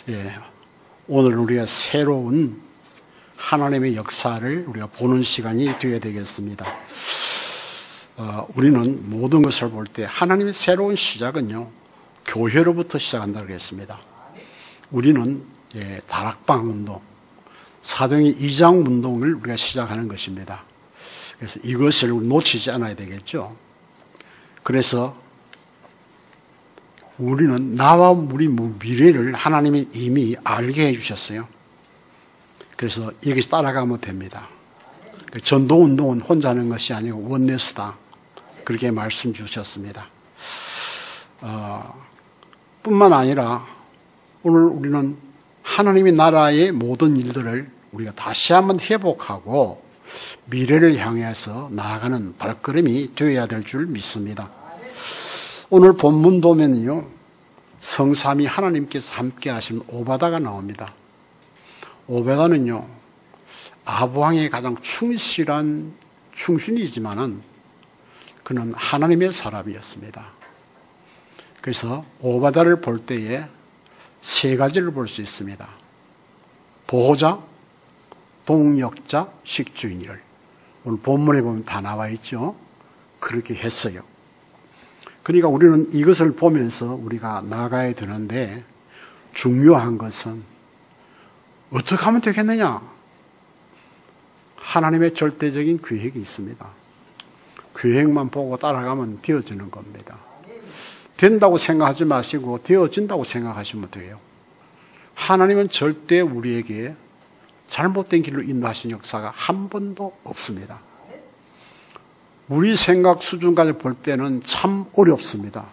예, 오늘 우리가 새로운 하나님의 역사를 우리가 보는 시간이 되어야 되겠습니다. 우리는 모든 것을 볼 때 하나님의 새로운 시작은요, 교회로부터 시작한다고 했습니다. 우리는 다락방 운동, 사도행전 2장 운동을 우리가 시작하는 것입니다. 그래서 이것을 놓치지 않아야 되겠죠. 그래서 우리는 나와 우리 미래를 하나님이 이미 알게 해주셨어요. 그래서 여기서 따라가면 됩니다. 전도운동은 혼자 하는 것이 아니고 원네스다, 그렇게 말씀 주셨습니다. 뿐만 아니라 오늘 우리는 하나님의 나라의 모든 일들을 우리가 다시 한번 회복하고 미래를 향해서 나아가는 발걸음이 되어야 될 줄 믿습니다. 오늘 본문 보면요, 성삼위 하나님께서 함께 하신 오바다가 나옵니다. 오바다는요, 아브왕의 가장 충실한 충신이지만은 그는 하나님의 사람이었습니다. 그래서 오바다를 볼 때에 세 가지를 볼 수 있습니다. 보호자, 동력자, 식주인이를. 오늘 본문에 보면 다 나와 있죠. 그렇게 했어요. 그러니까 우리는 이것을 보면서 우리가 나아가야 되는데, 중요한 것은 어떻게 하면 되겠느냐? 하나님의 절대적인 계획이 있습니다. 계획만 보고 따라가면 되어지는 겁니다. 된다고 생각하지 마시고 되어진다고 생각하시면 돼요. 하나님은 절대 우리에게 잘못된 길로 인도하신 역사가 한 번도 없습니다. 우리 생각 수준까지 볼 때는 참 어렵습니다.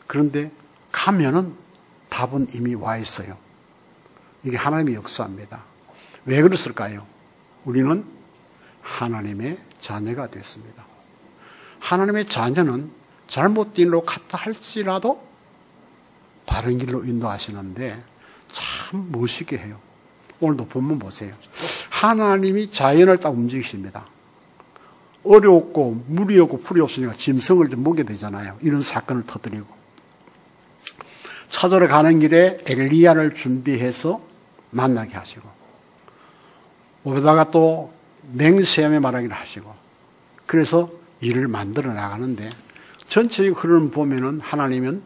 그런데 가면은 답은 이미 와 있어요. 이게 하나님의 역사입니다. 왜 그랬을까요? 우리는 하나님의 자녀가 됐습니다. 하나님의 자녀는 잘못된 길로 갔다 할지라도 바른 길로 인도하시는데 참 멋있게 해요. 오늘도 본문 보세요. 하나님이 자연을 딱 움직이십니다. 어렵고 물이 없고 풀이 없으니까 짐승을 좀 먹게 되잖아요. 이런 사건을 터뜨리고, 찾으러 가는 길에 엘리야를 준비해서 만나게 하시고, 오다가 또 맹세함에 말하기를 하시고, 그래서 일을 만들어 나가는데, 전체의 흐름을 보면은 하나님은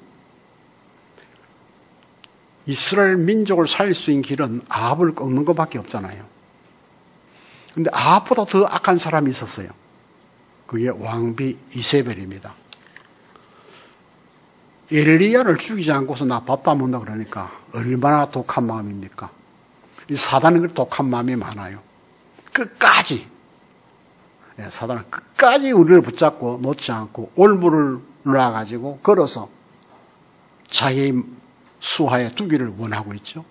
이스라엘 민족을 살릴 수 있는 길은 아합을 꺾는 것밖에 없잖아요. 그런데 아합보다 더 악한 사람이 있었어요. 그게 왕비 이세벨입니다. 엘리야를 죽이지 않고서 나 밥도 안 먹는다 그러니까 얼마나 독한 마음입니까? 이 사단은 그 독한 마음이 많아요. 끝까지, 사단은 끝까지 우리를 붙잡고 놓지 않고 올무를 놔가지고 걸어서 자기의 수하에 두기를 원하고 있죠.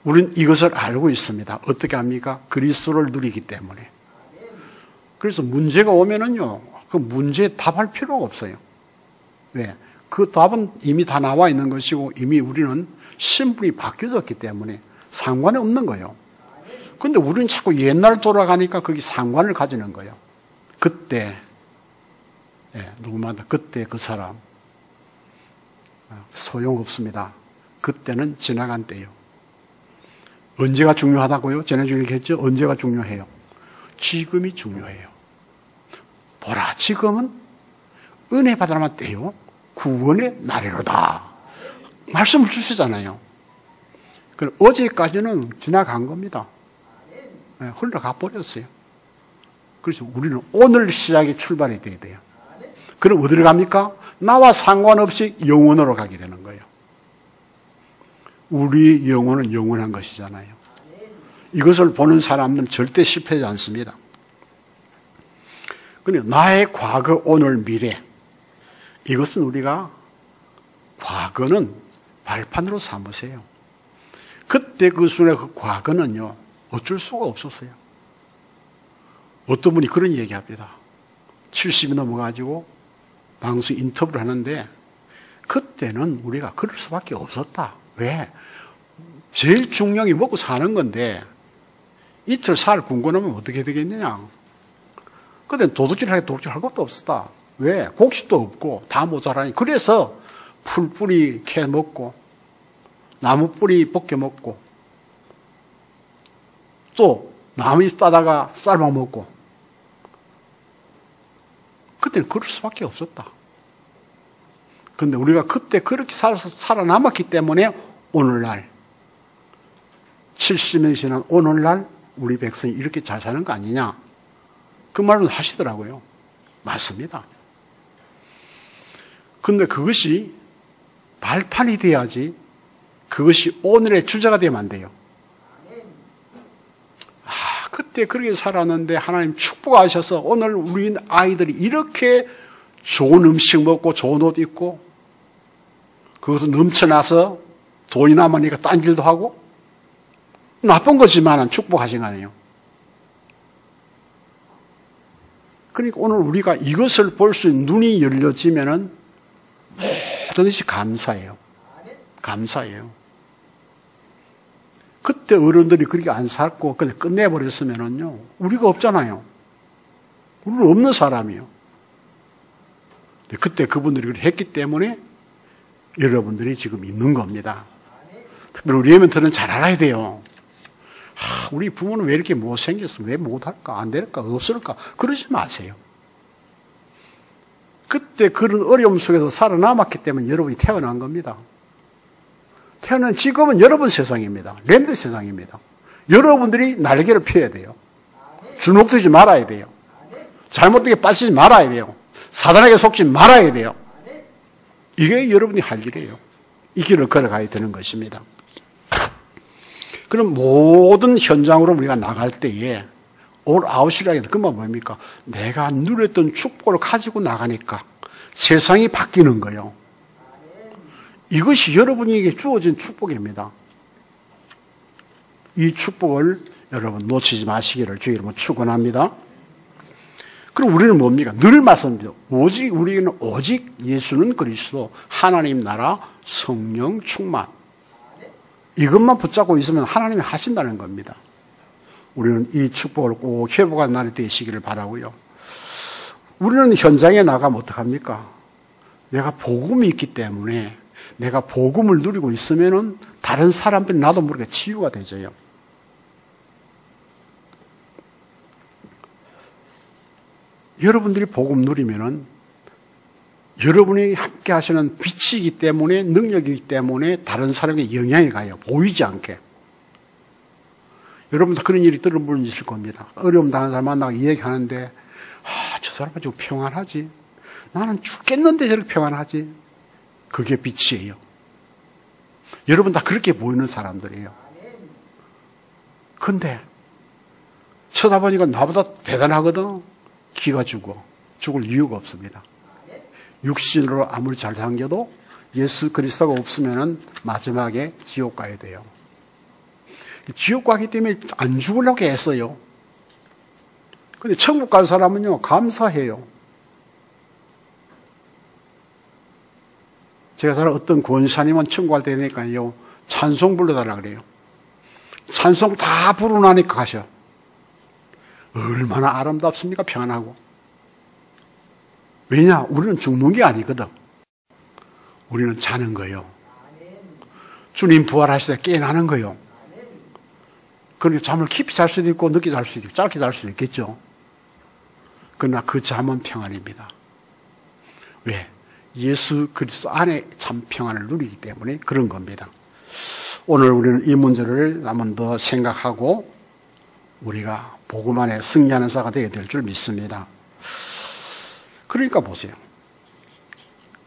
우리는 이것을 알고 있습니다. 어떻게 합니까? 그리스도를 누리기 때문에. 그래서 문제가 오면은요, 그 문제에 답할 필요가 없어요. 왜? 그 답은 이미 다 나와 있는 것이고, 이미 우리는 신분이 바뀌어졌기 때문에 상관이 없는 거예요. 근데 우리는 자꾸 옛날 돌아가니까 거기 상관을 가지는 거예요. 그때, 누구마다 그때 그 사람, 소용없습니다. 그때는 지나간 때예요. 언제가 중요하다고요? 전에도 얘기했죠? 언제가 중요해요? 지금이 중요해요. 보라, 지금은 은혜 받으라면 때요, 구원의 날이로다. 말씀을 주시잖아요. 그럼 어제까지는 지나간 겁니다. 흘러가 버렸어요. 그래서 우리는 오늘 시작이 출발이 돼야 돼요. 그럼 어디로 갑니까? 나와 상관없이 영원으로 가게 되는 거예요. 우리 영혼은 영원한 것이잖아요. 이것을 보는 사람들은 절대 실패하지 않습니다. 그런데 나의 과거, 오늘, 미래, 이것은 우리가 과거는 발판으로 삼으세요. 그때 그 순간의 그 과거는요, 어쩔 수가 없었어요. 어떤 분이 그런 얘기합니다. 70이 넘어가지고 방송 인터뷰를 하는데, 그때는 우리가 그럴 수밖에 없었다. 왜? 제일 중요한 게 먹고 사는 건데 이틀 살 굶고 나면 어떻게 되겠느냐. 그때 도둑질 할 것도 없었다. 왜? 곡식도 없고 다 모자라니. 그래서 풀뿌리 캐 먹고 나무 뿌리 벗겨 먹고 또 나무 잎 따다가 삶아 먹고 그때는 그럴 수밖에 없었다. 그런데 우리가 그때 그렇게 살아남았기 때문에 오늘날 70년이 지난 오늘날 우리 백성이 이렇게 잘 사는 거 아니냐 그 말을 하시더라고요. 맞습니다. 그런데 그것이 발판이 돼야지 그것이 오늘의 주제가 되면 안 돼요. 그때 그렇게 살았는데 하나님 축복하셔서 오늘 우리 아이들이 이렇게 좋은 음식 먹고 좋은 옷 입고 그것은 넘쳐나서 돈이 남으니까 딴 일도 하고 나쁜 거지만 축복하신 거 아니에요. 그러니까 오늘 우리가 이것을 볼 수 있는 눈이 열려지면은 모든 것이 감사해요. 감사해요. 그때 어른들이 그렇게 안 살고 그냥 끝내버렸으면은요, 우리가 없잖아요. 우리는 없는 사람이에요. 그때 그분들이 그렇게 했기 때문에 여러분들이 지금 있는 겁니다. 특별히 우리 애멘트는 잘 알아야 돼요. 우리 부모는 왜 이렇게 못생겼어? 왜 못할까? 안 될까? 없을까? 그러지 마세요. 그때 그런 어려움 속에서 살아남았기 때문에 여러분이 태어난 겁니다. 태어난 지금은 여러분 세상입니다. 랜드 세상입니다. 여러분들이 날개를 펴야 돼요. 주눅들지 말아야 돼요. 잘못되게 빠지지 말아야 돼요. 사단에게 속지 말아야 돼요. 이게 여러분이 할 일이에요. 이 길을 걸어가야 되는 것입니다. 그럼 모든 현장으로 우리가 나갈 때에 올 아웃이라는 게 그만 뭡니까? 내가 누렸던 축복을 가지고 나가니까 세상이 바뀌는 거예요. 이것이 여러분에게 주어진 축복입니다. 이 축복을 여러분 놓치지 마시기를 주의 이름으로 축원합니다. 그럼 우리는 뭡니까? 늘 말씀드려. 우리는 오직 예수는 그리스도, 하나님 나라, 성령 충만. 이것만 붙잡고 있으면 하나님이 하신다는 겁니다. 우리는 이 축복을 꼭 회복한 날이 되시기를 바라고요. 우리는 현장에 나가면 어떡합니까? 내가 복음이 있기 때문에 내가 복음을 누리고 있으면은 다른 사람들이 나도 모르게 치유가 되져요. 여러분들이 복음 누리면은 여러분이 함께 하시는 빛이기 때문에, 능력이기 때문에 다른 사람에게 영향이 가요. 보이지 않게. 여러분도 그런 일이 들은 분이 있을 겁니다. 어려움 당한 사람 만나고 이야기하는데, 저 사람은 좀 평안하지. 나는 죽겠는데 저렇게 평안하지. 그게 빛이에요. 여러분 다 그렇게 보이는 사람들이에요. 근데 쳐다보니까 나보다 대단하거든. 기가 죽을 이유가 없습니다. 육신으로 아무리 잘 당겨도 예수 그리스도가 없으면 마지막에 지옥 가야 돼요. 지옥 가기 때문에 안 죽으려고 했어요. 근데 천국 갈 사람은요, 감사해요. 제가 사는 어떤 권사님은 천국 갈 때 되니까요, 찬송 불러달라 그래요. 찬송 다 부르고 나니까 가셔. 얼마나 아름답습니까? 평안하고. 왜냐? 우리는 죽는 게 아니거든. 우리는 자는 거예요. 주님 부활하실 때 깨어나는 거예요. 그러니까 잠을 깊이 잘 수도 있고 늦게 잘 수도 있고 짧게 잘 수도 있겠죠. 그러나 그 잠은 평안입니다. 왜? 예수 그리스도 안에 참 평안을 누리기 때문에 그런 겁니다. 오늘 우리는 이 문제를 한번 더 생각하고 우리가 복음 안에 승리하는 자가 되게 될 줄 믿습니다. 그러니까 보세요.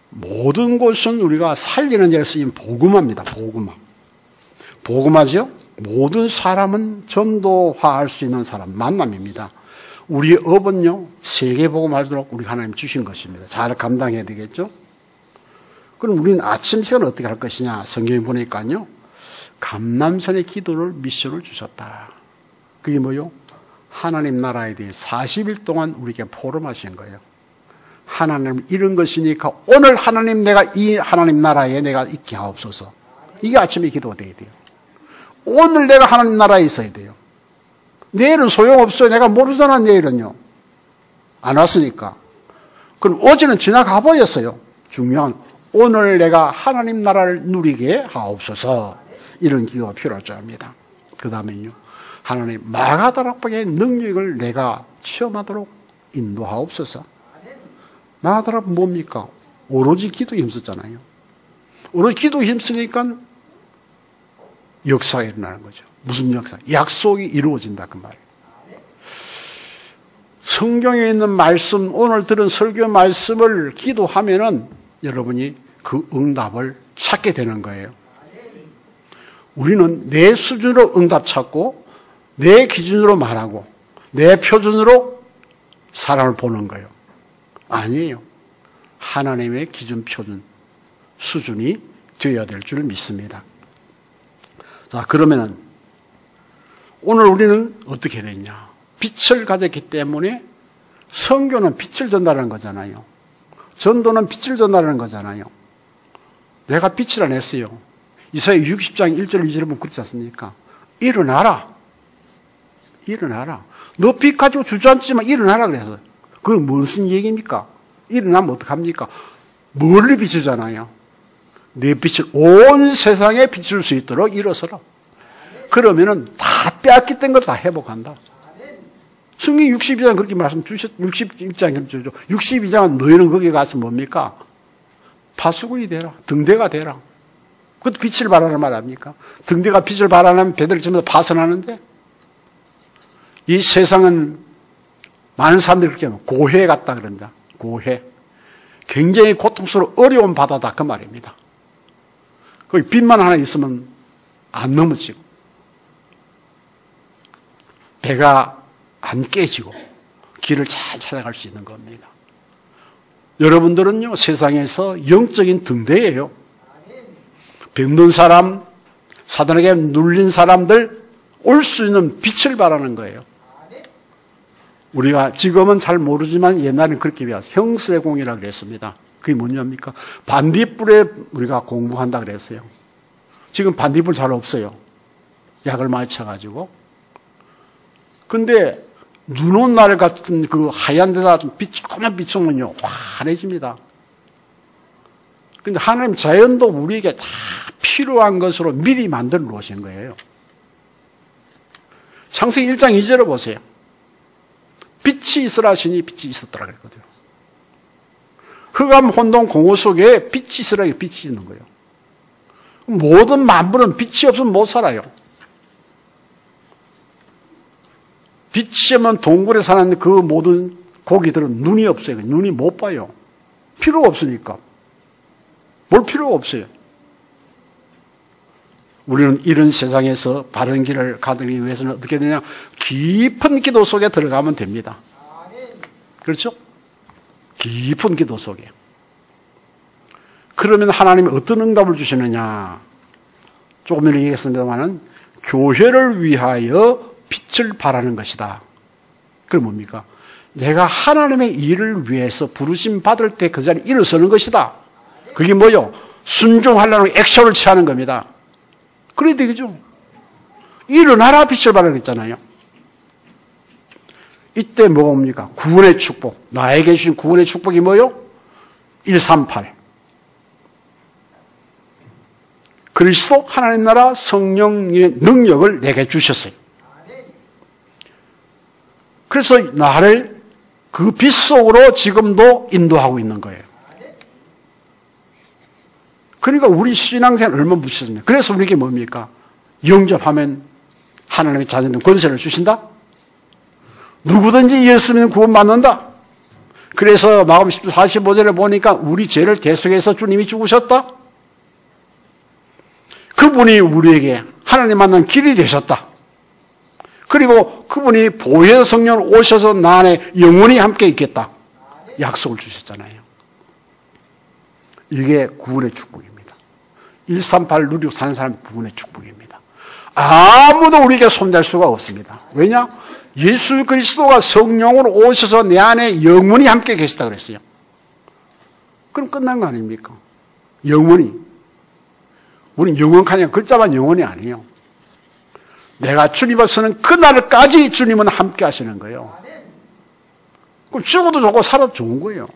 모든 곳은 우리가 살리는 데 쓰인 복음화입니다. 복음화. 복음화죠? 모든 사람은 전도화할 수 있는 사람, 만남입니다. 우리의 업은요, 세계 복음하도록 우리 하나님 주신 것입니다. 잘 감당해야 되겠죠? 그럼 우리는 아침 시간을 어떻게 할 것이냐? 성경에 보니까요, 감람산의 기도를 미션을 주셨다. 그게 뭐요? 하나님 나라에 대해 40일 동안 우리에게 포럼하신 거예요. 하나님 이런 것이니까 오늘 하나님 내가 이 하나님 나라에 내가 있게 하옵소서. 이게 아침에 기도가 돼야 돼요. 오늘 내가 하나님 나라에 있어야 돼요. 내일은 소용없어요. 내가 모르잖아, 내일은요. 안 왔으니까. 그럼 어제는 지나가 버렸어요. 중요한 오늘 내가 하나님 나라를 누리게 하옵소서. 이런 기도가 필요할 줄 압니다. 그 다음에요. 하나님 마가다락방의 능력을 내가 체험하도록 인도하옵소서. 마가다락 뭡니까? 오로지 기도에 힘썼잖아요. 오로지 기도에 힘쓰니까 역사가 일어나는 거죠. 무슨 역사? 약속이 이루어진다 그 말이에요. 성경에 있는 말씀, 오늘 들은 설교 말씀을 기도하면은 여러분이 그 응답을 찾게 되는 거예요. 우리는 내 수준으로 응답 찾고 내 기준으로 말하고 내 표준으로 사람을 보는 거예요. 아니에요. 하나님의 기준, 표준, 수준이 되어야 될 줄 믿습니다. 자, 그러면은 오늘 우리는 어떻게 됐냐? 빛을 가졌기 때문에 선교는 빛을 전달하는 거잖아요. 전도는 빛을 전달하는 거잖아요. 내가 빛을 안 했어요. 이사야 60장 1절 2절에 보면 그렇지 않습니까? 일어나라. 일어나라. 너 빛 가지고 주저앉지만 일어나라 그래서. 그건 무슨 얘기입니까? 일어나면 어떡합니까? 멀리 비추잖아요. 내 빛을 온 세상에 비출 수 있도록 일어서라. 그러면은 다 빼앗겼던 걸 다 회복한다. 성경 62장 그렇게 말씀 주셨, 62장은 너희는 거기 가서 뭡니까? 파수꾼이 되라. 등대가 되라. 그것도 빛을 발하는 말 아닙니까? 등대가 빛을 발하면 배들 전부 다 파선하는데 이 세상은 많은 사람들이 그렇게 하면 고해 같다 그럽니다. 고해. 굉장히 고통스러운 어려운 바다다 그 말입니다. 거기 빛만 하나 있으면 안 넘어지고 배가 안 깨지고 길을 잘 찾아갈 수 있는 겁니다. 여러분들은요 세상에서 영적인 등대예요. 병든 사람, 사단에게 눌린 사람들 올 수 있는 빛을 발하는 거예요. 우리가 지금은 잘 모르지만 옛날에는 그렇게 배웠어요. 형세공이라고 그랬습니다. 그게 뭐냐입니까? 반딧불에 우리가 공부한다 그랬어요. 지금 반딧불 잘 없어요. 약을 많이 쳐가지고. 근데 눈 온 날 같은 그 하얀 데다 조금만 비추면요 환해집니다. 근데 하나님 자연도 우리에게 다 필요한 것으로 미리 만들어 놓으신 거예요. 창세기 1장 2절을 보세요. 빛이 있으라 하시니 빛이 있었더라 그랬거든요. 흑암 혼돈 공허 속에 빛이 있으라 빛이 있는 거예요. 모든 만물은 빛이 없으면 못 살아요. 빛이 없는 동굴에 사는 그 모든 고기들은 눈이 없어요. 눈이 못 봐요. 필요가 없으니까. 볼 필요가 없어요. 우리는 이런 세상에서 바른 길을 가기 위해서는 어떻게 되냐? 깊은 기도 속에 들어가면 됩니다. 그렇죠? 깊은 기도 속에. 그러면 하나님이 어떤 응답을 주시느냐? 조금 전에 얘기했습니다만은 교회를 위하여 빛을 발하는 것이다. 그럼 뭡니까? 내가 하나님의 일을 위해서 부르심 받을 때 그 자리에 일어서는 것이다. 그게 뭐요? 순종하려는 액션을 취하는 겁니다. 그래야 되겠죠. 일어나라 빛을 발하는 했잖아요. 이때 뭐가 옵니까? 구원의 축복. 나에게 주신 구원의 축복이 뭐요? 138. 그리스도 하나님 나라 성령의 능력을 내게 주셨어요. 그래서 나를 그 빛 속으로 지금도 인도하고 있는 거예요. 그러니까 우리 신앙생활 얼마나 무시했냐. 그래서 우리에게 뭡니까? 영접하면 하나님의 자녀들 권세를 주신다? 누구든지 예수 믿는 구원받는다? 그래서 마가복음 45절에 보니까 우리 죄를 대속해서 주님이 죽으셨다? 그분이 우리에게 하나님 만난 길이 되셨다. 그리고 그분이 보혜의 성령을 오셔서 나 안에 영원히 함께 있겠다. 약속을 주셨잖아요. 이게 구원의 축복입니다. 138 누리고 사는 사람이 구원의 축복입니다. 아무도 우리에게 손댈 수가 없습니다. 왜냐? 예수 그리스도가 성령으로 오셔서 내 안에 영원히 함께 계시다 그랬어요. 그럼 끝난 거 아닙니까? 영원히. 우리는 영원하냐 글자만 영원이 아니에요. 내가 주님 앞서는 그날까지 주님은 함께 하시는 거예요. 그럼 죽어도 좋고 살아도 좋은 거예요.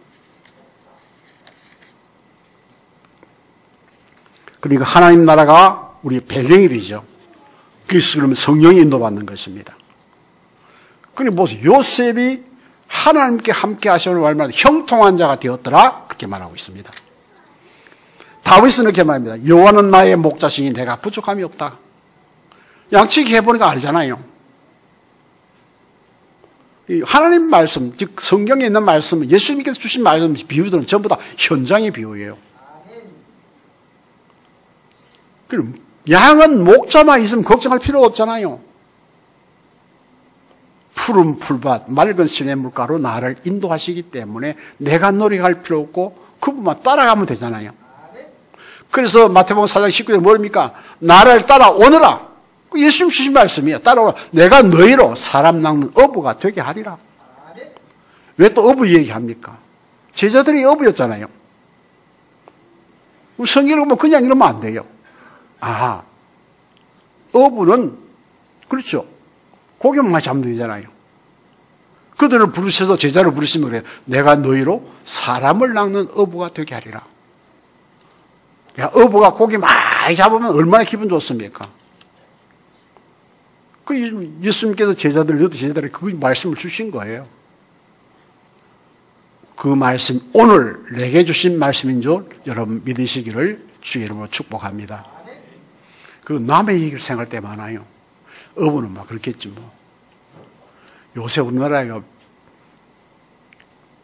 그러니까 하나님 나라가 우리 배경이 되죠. 그래서 그러면 성령이 인도받는 것입니다. 그리고 무슨 요셉이 하나님께 함께 하시는 말만 형통한 자가 되었더라 그렇게 말하고 있습니다. 다윗은 이렇게 말합니다. 여호와는 나의 목자시니 내가 부족함이 없다. 양치기 해보니까 알잖아요. 하나님 말씀, 즉 성경에 있는 말씀, 예수님께서 주신 말씀, 비유들은 전부 다 현장의 비유예요. 그럼 양은 목자만 있으면 걱정할 필요가 없잖아요. 푸른 풀밭, 맑은 시냇물가로 나를 인도하시기 때문에 내가 노력할 필요 없고 그분만 따라가면 되잖아요. 그래서 마태복음 4장 19절 뭡니까? 나를 따라오너라. 예수님 주신 말씀이에요. 따라오라. 내가 너희로 사람 낚는 어부가 되게 하리라. 왜 또 어부 얘기합니까? 제자들이 어부였잖아요. 성경을 보면 그냥 이러면 안 돼요. 아, 어부는 그렇죠. 고기만 잡으면 되잖아요. 그들을 부르셔서 제자를 부르시면 그래요. 내가 너희로 사람을 낚는 어부가 되게 하리라. 야, 어부가 고기 많이 잡으면 얼마나 기분 좋습니까? 그 예수님께서 제자들에게 그 말씀을 주신 거예요. 그 말씀, 오늘 내게 주신 말씀인 줄 여러분 믿으시기를 주의 이름으로 축복합니다. 그 남의 얘기를 생각할 때 많아요. 어부는 막 그렇겠지 뭐. 요새 우리나라에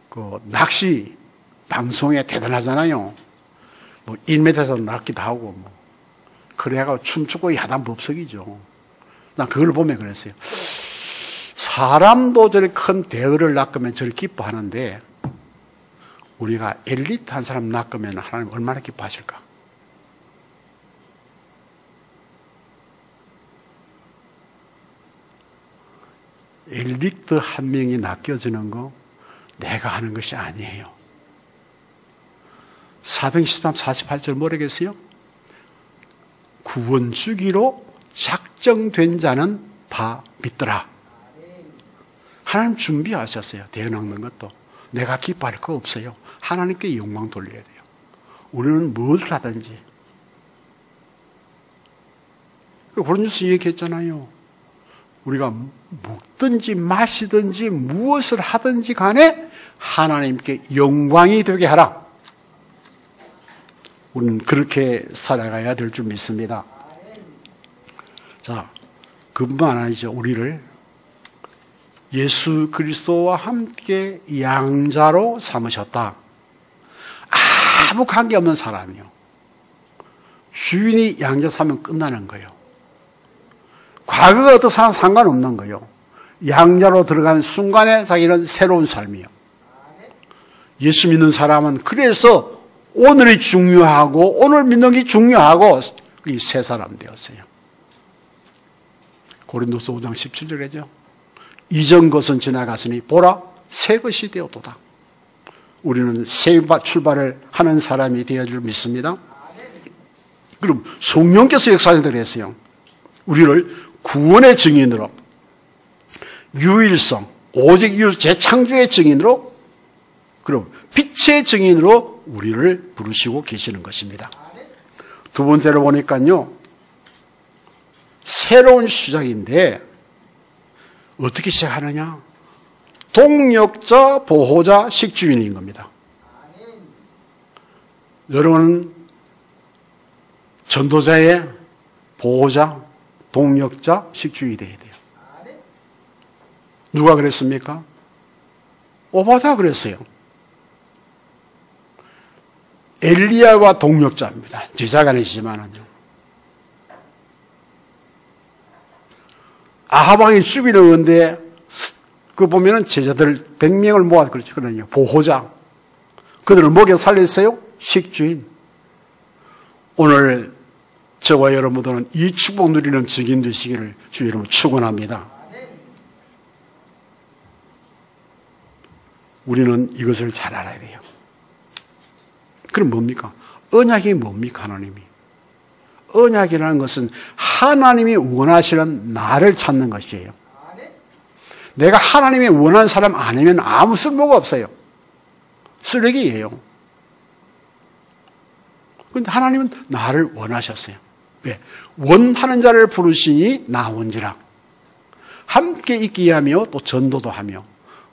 그 낚시 방송에 대단하잖아요. 뭐 인터넷에서 낚기도 하고 뭐 그래가 춤추고 야단 법석이죠. 난 그걸 보면 그랬어요. 사람도 저리 큰 대어를 낚으면 저리 기뻐하는데 우리가 엘리트한 사람 낚으면 하나님 얼마나 기뻐하실까? 엘리트 한 명이 낚여지는 거 내가 하는 것이 아니에요. 사도행 13, 48절 뭐라겠어요? 구원 주기로 작정된 자는 다 믿더라. 하나님 준비하셨어요. 대어 낚는 것도. 내가 기뻐할 거 없어요. 하나님께 영광 돌려야 돼요. 우리는 뭘 하든지. 그런 뉴스 얘기했잖아요. 우리가 먹든지 마시든지 무엇을 하든지 간에 하나님께 영광이 되게 하라. 우리는 그렇게 살아가야 될 줄 믿습니다. 자, 그뿐만 아니죠. 우리를 예수 그리스도와 함께 양자로 삼으셨다. 아무 관계없는 사람이요. 주인이 양자 삼으면 끝나는 거예요. 과거가 어떻게 상관없는 거예요. 양자로 들어가는 순간에 자기는 새로운 삶이에요. 예수 믿는 사람은 그래서 오늘이 중요하고 오늘 믿는 게 중요하고 이 새 사람 되었어요. 고린도서 5장 17절이죠. 이전 것은 지나갔으니 보라 새 것이 되었도다. 우리는 새 출발을 하는 사람이 되어 줄 믿습니다. 그럼 성령께서 역사하신다고 그랬어요. 우리를 구원의 증인으로 유일성, 오직 재창조의 증인으로 그럼 빛의 증인으로 우리를 부르시고 계시는 것입니다. 두 번째로 보니까요. 새로운 시작인데 어떻게 시작하느냐? 동력자, 보호자, 식주인인 겁니다. 여러분은 전도자의 보호자, 동력자, 식주인이 되어야 돼요. 누가 그랬습니까? 오바다 그랬어요. 엘리야와 동력자입니다. 제자가 아니지만은요. 아하방이 죽이는 건데, 그 보면은 제자들 100명을 모아, 그렇죠. 그러니까 보호자. 그들을 먹여 살렸어요? 식주인. 오늘 저와 여러분들은 이 축복 누리는 증인 되시기를 주의 이름으로 축원합니다. 우리는 이것을 잘 알아야 돼요. 그럼 뭡니까? 언약이 뭡니까, 하나님이? 언약이라는 것은 하나님이 원하시는 나를 찾는 것이에요. 내가 하나님이 원하는 사람 아니면 아무 쓸모가 없어요. 쓰레기예요. 그런데 하나님은 나를 원하셨어요. 왜? 원하는 자를 부르시니 나온지라. 함께 있게 하며 또 전도도 하며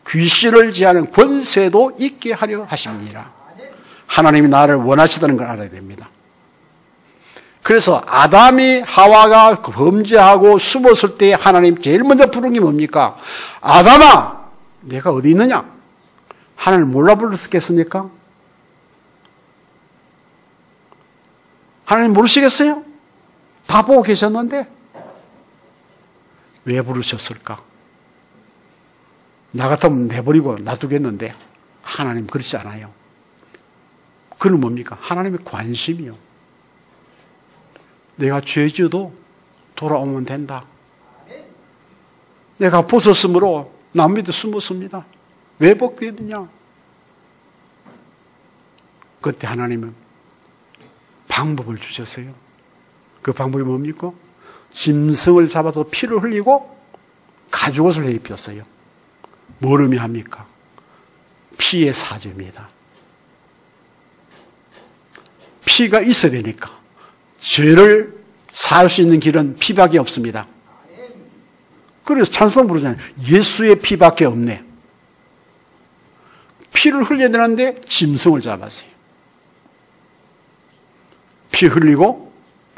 귀신을 제하는 권세도 있게 하려 하십니다. 하나님이 나를 원하시다는 걸 알아야 됩니다. 그래서 아담이 하와가 범죄하고 숨었을 때 하나님 제일 먼저 부른 게 뭡니까? 아담아, 내가 어디 있느냐? 하나님 몰라 불렀겠습니까? 하나님 모르시겠어요? 다 보고 계셨는데 왜 부르셨을까? 나 같으면 내버리고 놔두겠는데 하나님 그렇지 않아요. 그건 뭡니까? 하나님의 관심이요. 내가 죄지어도 돌아오면 된다. 내가 벗었으므로 남 밑에 숨었습니다. 왜 벗겠느냐? 그때 하나님은 방법을 주셨어요. 그 방법이 뭡니까? 짐승을 잡아서 피를 흘리고 가죽옷을 입혔어요. 뭘 의미합니까? 피의 사죄입니다. 피가 있어야 되니까 죄를 사할 수 있는 길은 피밖에 없습니다. 그래서 찬송 부르잖아요. 예수의 피밖에 없네. 피를 흘려야 되는데 짐승을 잡았어요. 피 흘리고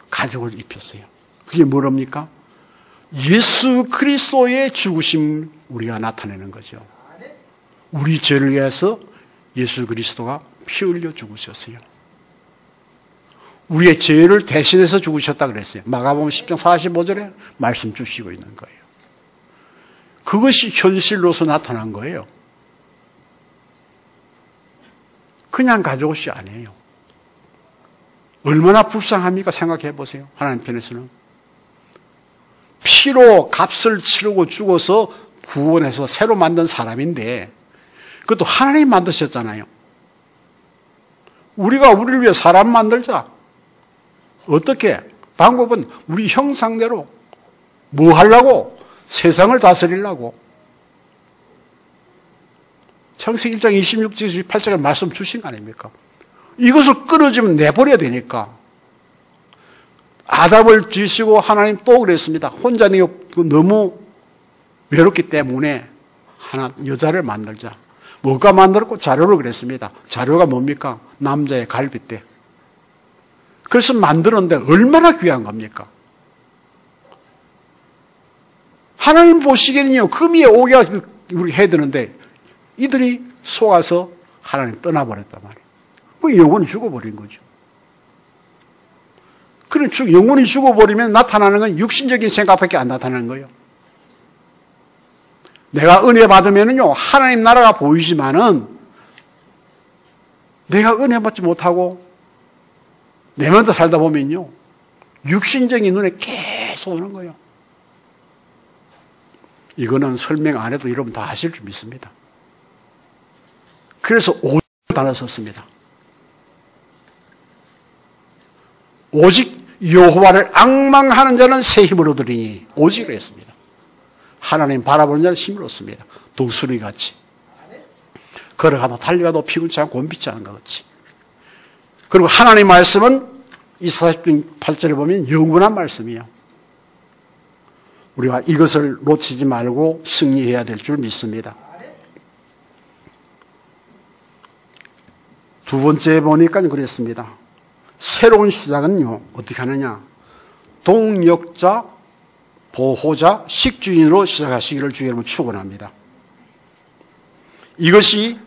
가죽을 입혔어요. 그게 뭐랍니까? 예수 그리스도의 죽으심 우리가 나타내는 거죠. 우리 죄를 위해서 예수 그리스도가 피 흘려 죽으셨어요. 우리의 죄를 대신해서 죽으셨다 그랬어요. 마가복음 10장 45절에 말씀 주시고 있는 거예요. 그것이 현실로서 나타난 거예요. 그냥 가져오시 아니에요. 얼마나 불쌍합니까? 생각해 보세요. 하나님 편에서는. 피로 값을 치르고 죽어서 구원해서 새로 만든 사람인데 그것도 하나님 만드셨잖아요. 우리가 우리를 위해 사람 만들자. 어떻게? 방법은 우리 형상대로 뭐 하려고? 세상을 다스리려고. 창세기 1장 26절 28절에 말씀 주신 거 아닙니까? 이것을 끊어지면 내버려야 되니까. 아담을 지시고 하나님 또 그랬습니다. 혼자 너무 외롭기 때문에 하나 여자를 만들자. 뭐가 만들었고? 자료를 그랬습니다. 자료가 뭡니까? 남자의 갈빗대. 그래서 만들었는데 얼마나 귀한 겁니까? 하나님 보시기에는요, 금이에 오기가 우리 해야 되는데 이들이 속아서 하나님 떠나버렸단 말이에요. 그 영혼이 죽어버린 거죠. 그런 영혼이 죽어버리면 나타나는 건 육신적인 생각밖에 안 나타나는 거예요. 내가 은혜 받으면은요, 하나님 나라가 보이지만은 내가 은혜 받지 못하고 내면서 살다 보면요, 육신적인 눈에 계속 오는 거예요. 이거는 설명 안 해도 여러분 다 아실 줄 믿습니다. 그래서 오직 단어 썼습니다. 오직 여호와를 앙망하는 자는 새 힘을 얻으리니 오직을 했습니다. 하나님 바라보는 자는 힘을 얻습니다. 독수리 같이. 걸어가도 달려가도 피곤치 않고 곤비치 않은 것 같이. 그리고 하나님 말씀은 이사야 8절에 보면 영원한 말씀이에요. 우리가 이것을 놓치지 말고 승리해야 될 줄 믿습니다. 두 번째 보니까 그랬습니다. 새로운 시작은요, 어떻게 하느냐. 동력자, 보호자, 식주인으로 시작하시기를 주의 이름으로 축원합니다. 이것이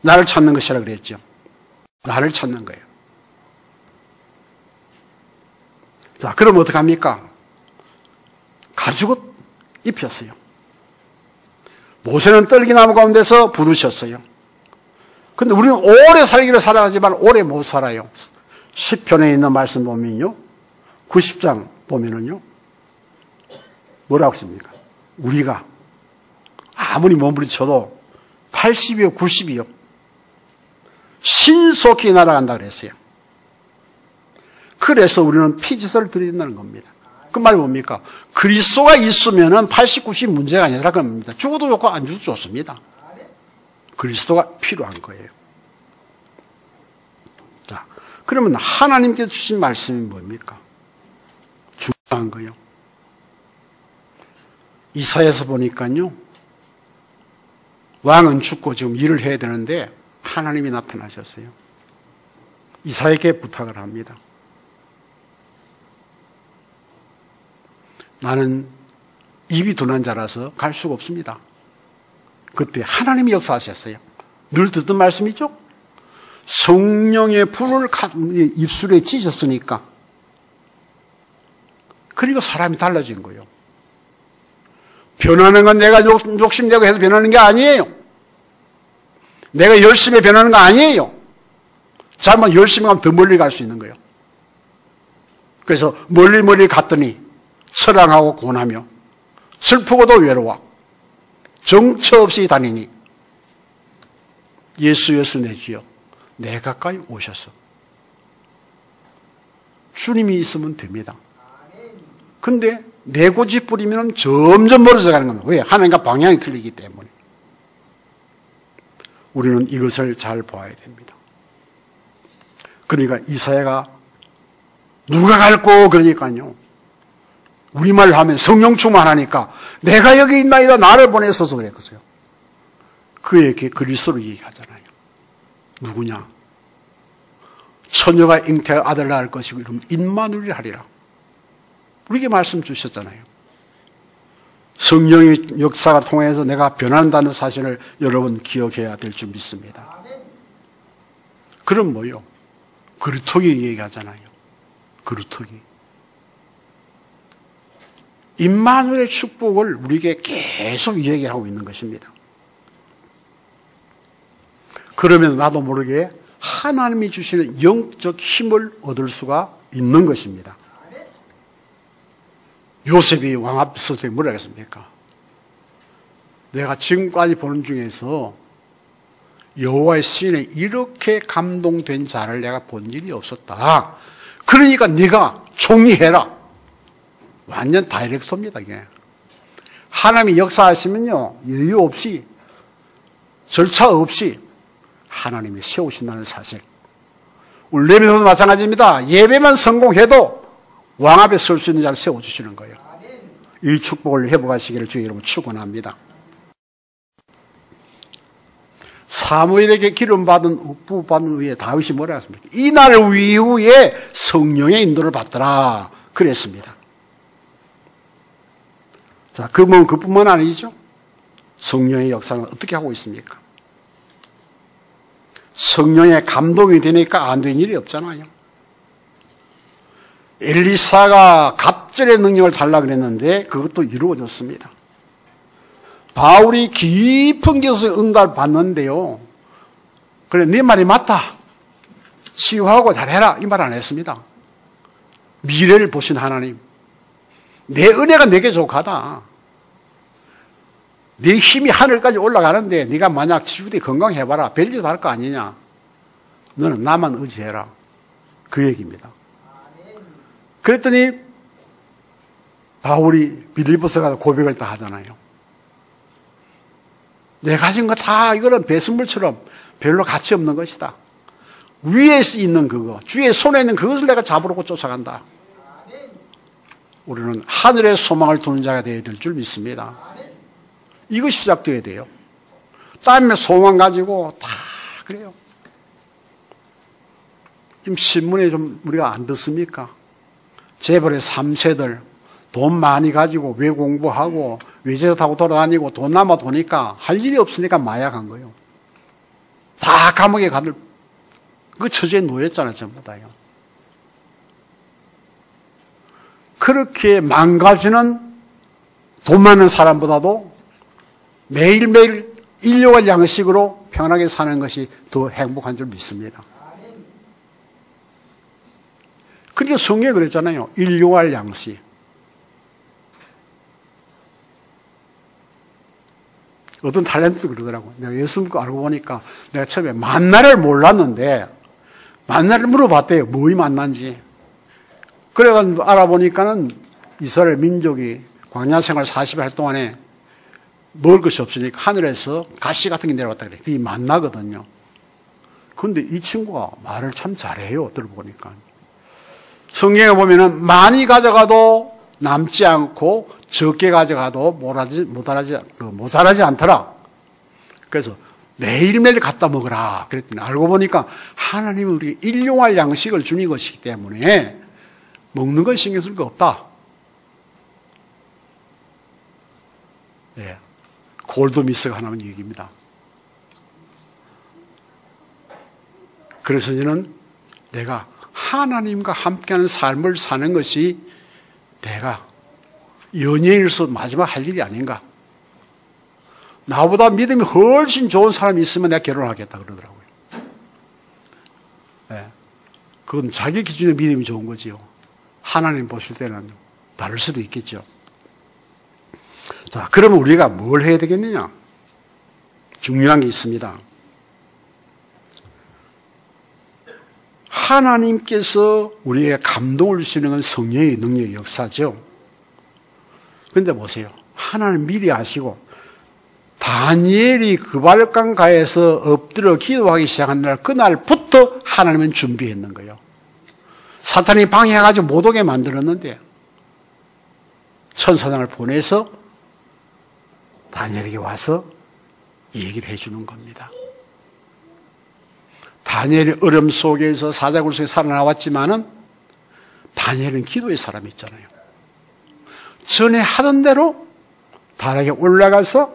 나를 찾는 것이라 그랬죠. 나를 찾는 거예요. 자, 그럼 어떡합니까? 가죽옷 입혔어요. 모세는 떨기나무 가운데서 부르셨어요. 근데 우리는 오래 살기를 살아가지만 오래 못 살아요. 시편에 있는 말씀 보면요, 90장 보면은요, 뭐라고 했습니까? 우리가 아무리 몸부림쳐도 80이요, 90이요, 신속히 날아간다 그랬어요. 그래서 우리는 피지서를 드린다는 겁니다. 그 말이 뭡니까? 그리스도가 있으면은 80, 90 문제가 아니라 겁니다. 죽어도 좋고 안 죽어도 좋습니다. 그리스도가 필요한 거예요. 자, 그러면 하나님께서 주신 말씀이 뭡니까? 한 거예요. 이사야서 보니까요, 왕은 죽고 지금 일을 해야 되는데 하나님이 나타나셨어요. 이사야에게 부탁을 합니다. 나는 입이 둔한 자라서 갈 수가 없습니다. 그때 하나님이 역사하셨어요. 늘 듣던 말씀이죠? 성령의 불을 입술에 찌셨으니까. 그리고 사람이 달라진 거예요. 변하는 건 내가 욕심내고 해서 변하는 게 아니에요. 내가 열심히 변하는 거 아니에요. 잘못 열심히 하면 더 멀리 갈 수 있는 거예요. 그래서 멀리 갔더니 처량하고 고나며 슬프고도 외로워 정처 없이 다니니 예수 내 주여 내 가까이 오셔서. 주님이 있으면 됩니다. 근데 내 고집 부리면 점점 멀어져 가는 겁니다. 왜? 하나님과 방향이 틀리기 때문에. 우리는 이것을 잘 봐야 됩니다. 그러니까 이사야가 누가 갈꼬 그러니까요. 우리말로 하면 성령 충만하니까 내가 여기 있나이다 나를 보내소서 그랬어요. 그에게 그리스도를 얘기하잖아요. 누구냐? 처녀가 잉태하여 아들 낳을 것이고 이러면 임마누엘 하리라. 우리에게 말씀 주셨잖아요. 성령의 역사가 통해서 내가 변한다는 사실을 여러분 기억해야 될 줄 믿습니다. 그럼 뭐요? 그루터기 얘기하잖아요. 그루터기. 임마누엘의 축복을 우리에게 계속 얘기하고 있는 것입니다. 그러면 나도 모르게 하나님이 주시는 영적 힘을 얻을 수가 있는 것입니다. 요셉이 왕 앞에서 뭐라 했습니까? 내가 지금까지 보는 중에서 여호와의 시인에 이렇게 감동된 자를 내가 본 일이 없었다. 그러니까 네가 총리해라. 완전 다이렉트입니다. 이게. 하나님이 역사하시면요, 여유 없이, 절차 없이 하나님이 세우신다는 사실. 우리 레위기도 마찬가지입니다. 예배만 성공해도 왕 앞에 설 수 있는 자를 세워주시는 거예요. 이 축복을 회복하시기를 주의 이름으로 축원합니다. 사무엘에게 기름받은 부받은 후에 다윗이 뭐라 했습니까? 이날 이후에 성령의 인도를 받더라 그랬습니다. 자, 그뿐만 아니죠. 성령의 역사는 어떻게 하고 있습니까? 성령의 감동이 되니까 안 된 일이 없잖아요. 엘리사가 갑절의 능력을 달라 그랬는데 그것도 이루어졌습니다. 바울이 깊은 곳에서 응답을 받는데요. 그래, 네 말이 맞다. 치유하고 잘해라. 이 말 안 했습니다. 미래를 보신 하나님. 내 은혜가 내게 족하다. 네 힘이 하늘까지 올라가는데 네가 만약 치유돼 건강해봐라. 별일 다를 거 아니냐. 너는 나만 의지해라. 그 얘기입니다. 그랬더니 바울이 빌립보서 가서 고백을 다 하잖아요. 내 가진 거 다 이거는 배설물처럼 별로 가치 없는 것이다. 위에 있는 그거, 주의 손에 있는 그것을 내가 잡으려고 쫓아간다. 우리는 하늘의 소망을 두는 자가 되어야 될 줄 믿습니다. 이거 시작돼야 돼요. 땀에 소망 가지고 다 그래요. 지금 신문에 좀 우리가 안 듣습니까? 재벌의 3세들 돈 많이 가지고 외 공부하고 외제차 타고 돌아다니고 돈 남아 도니까 할 일이 없으니까 마약한 거예요. 다 감옥에 가들 그 처지에 놓였잖아요. 전부 다요. 그렇게 망가지는 돈 많은 사람보다도 매일매일 일용할 양식으로 편하게 사는 것이 더 행복한 줄 믿습니다. 그러니까 성경에 그랬잖아요. 일용할 양식. 어떤 탤런트도 그러더라고요. 내가 예수 믿고 알고 보니까 내가 처음에 만나를 몰랐는데 만나를 물어봤대요. 뭐이 만난지. 그래가지고 알아보니까는 이스라엘 민족이 광야 생활 40일 동안에 먹을 것이 없으니까 하늘에서 가시 같은 게 내려왔다 그래. 그게 만나거든요. 그런데 이 친구가 말을 참 잘해요. 들어보니까. 성경에 보면은 많이 가져가도 남지 않고 적게 가져가도 모자라지 않더라. 그래서 매일매일 갖다 먹으라 그랬더니 알고 보니까 하나님은 우리에게 일용할 양식을 주는 것이기 때문에 먹는 건 신경 쓸 거 없다. 예. 골드미스가 하나만 얘기입니다. 그래서 저는 내가 하나님과 함께하는 삶을 사는 것이 내가 연예인으로서 마지막 할 일이 아닌가. 나보다 믿음이 훨씬 좋은 사람이 있으면 내가 결혼하겠다 그러더라고요. 네. 그건 자기 기준에 믿음이 좋은 거지요. 하나님 보실 때는 다를 수도 있겠죠. 자, 그러면 우리가 뭘 해야 되겠느냐? 중요한 게 있습니다. 하나님께서 우리에게 감동을 주시는 건 성령의 능력의 역사죠. 그런데 보세요. 하나님 미리 아시고 다니엘이 그발강가에서 엎드려 기도하기 시작한 날 그날부터 하나님은 준비했는 거예요. 사탄이 방해해가지고 못 오게 만들었는데 천사장을 보내서 다니엘에게 와서 얘기를 해주는 겁니다. 다니엘이 어려움 속에서 사자굴 속에 살아나왔지만은 다니엘은 기도의 사람이 있잖아요. 전에 하던 대로 다락에 올라가서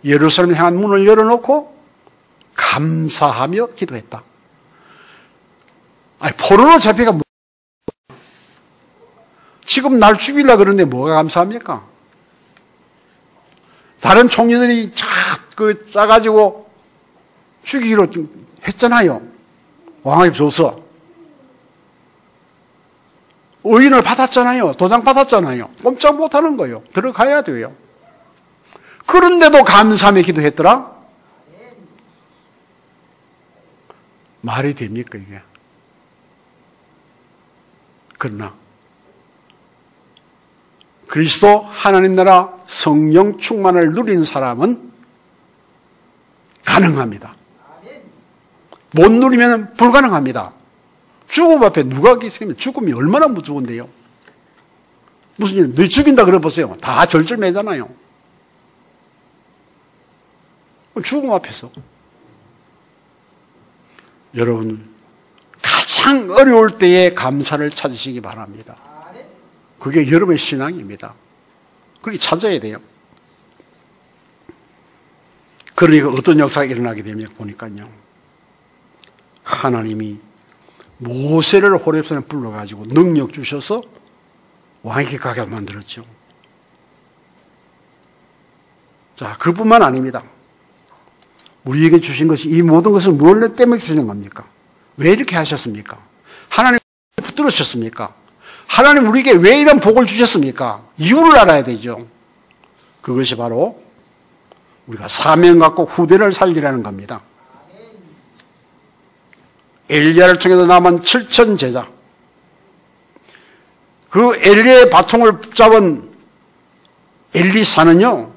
예루살렘을 향한 문을 열어놓고 감사하며 기도했다. 아니, 포로로 잡혀가 지금 날 죽이려고 그러는데 뭐가 감사합니까? 다른 총리들이 짜가지고 죽이기로 했잖아요. 왕에게 줘서. 의인을 받았잖아요. 도장 받았잖아요. 꼼짝 못하는 거예요. 들어가야 돼요. 그런데도 감사하며 기도했더라? 말이 됩니까 이게? 그러나 그리스도 하나님 나라 성령 충만을 누리는 사람은 가능합니다. 못 누리면 불가능합니다. 죽음 앞에 누가 계시면 죽음이 얼마나 무서운데요. 무슨 일, 너 죽인다 그래 보세요. 다 절절매잖아요. 죽음 앞에서. 여러분, 가장 어려울 때에 감사를 찾으시기 바랍니다. 그게 여러분의 신앙입니다. 그렇게 찾아야 돼요. 그러니까 어떤 역사가 일어나게 되면 보니까요. 하나님이 모세를 호렙산에 불러가지고 능력 주셔서 왕에게 가게 만들었죠. 자, 그뿐만 아닙니다. 우리에게 주신 것이 이 모든 것을 무엇 때문에 주시는 겁니까? 왜 이렇게 하셨습니까? 하나님 붙들으셨습니까? 하나님 우리에게 왜 이런 복을 주셨습니까? 이유를 알아야 되죠. 그것이 바로 우리가 사명 갖고 후대를 살리라는 겁니다. 엘리야를 통해서 남은 7천 제자. 그 엘리야의 바통을 붙잡은 엘리사는요,